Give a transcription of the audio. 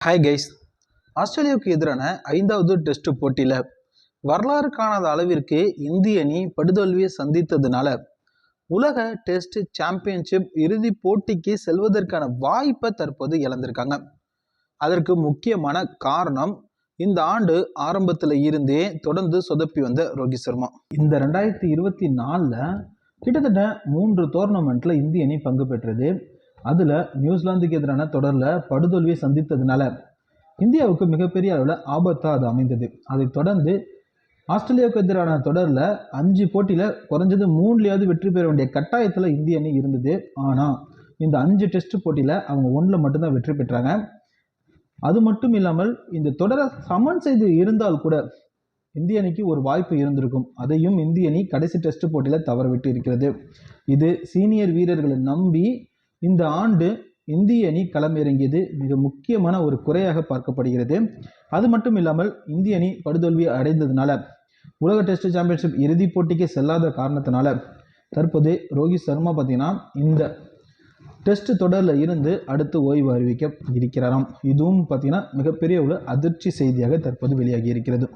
Hi guys. ஆஸ்திரேலியாவுக்கு எதிரான 5வது டெஸ்ட் போட்டியில் வரலாறு காணாத அளவிற்கு இந்திய அணி படுதோல்வியை சந்தித்ததுனால உலக டெஸ்ட் சாம்பியன்ஷிப் இறுதி போட்டிக்கு செல்வதற்கான வாய்ப்பை தற்போது இழந்திருக்காங்க. அதற்கு முக்கியமான காரணம் இந்த ஆண்டு ஆரம்பத்தில் இருந்தே தொடர்ந்து சொதப்பி வந்த ரோஹித் சர்மா. இந்த 2024 கிட்டத்தட்ட 3 டோர்னமெண்ட்ல இந்திய அணி பங்கு பெற்றது. அதில் நியூசிலாந்துக்கு எதிரான தொடரில் படுதோல்வியை சந்தித்ததுனால இந்தியாவுக்கு மிகப்பெரிய அளவில் ஆபத்தாக அது அமைந்தது. அதைத் தொடர்ந்து ஆஸ்திரேலியாவுக்கு எதிரான தொடரில் 5 போட்டியில் குறைஞ்சது 3லையாவது வெற்றி பெற வேண்டிய கட்டாயத்தில் இந்திய அணி இருந்தது. ஆனால் இந்த 5 டெஸ்ட் போட்டியில் அவங்க 1ல் மட்டும்தான் வெற்றி பெற்றாங்க. அது மட்டும் இல்லாமல் இந்த தொடரை சமன் செய்து இருந்தால் கூட இந்திய அணிக்கு ஒரு வாய்ப்பு இருந்திருக்கும். அதையும் இந்திய அணி கடைசி டெஸ்ட் போட்டியில் தவறவிட்டு இருக்கிறது. இது சீனியர் வீரர்களை நம்பி இந்த ஆண்டு இந்திய அணி களமிறங்கியது மிக முக்கியமான ஒரு குறையாக பார்க்கப்படுகிறது. அது மட்டும் இல்லாமல் இந்திய அணி படுதோல்வி அடைந்ததுனால உலக டெஸ்ட் சாம்பியன்ஷிப் இறுதிப் போட்டிக்கு செல்லாத காரணத்தினால தற்போது ரோஹித் சர்மா பார்த்தீங்கன்னா இந்த டெஸ்ட் தொடரில் இருந்து அடுத்து ஓய்வு அறிவிக்க இருக்கிறாராம். இதுவும் பார்த்தீங்கன்னா மிகப்பெரிய ஒரு அதிர்ச்சி செய்தியாக தற்போது வெளியாகி இருக்கிறது.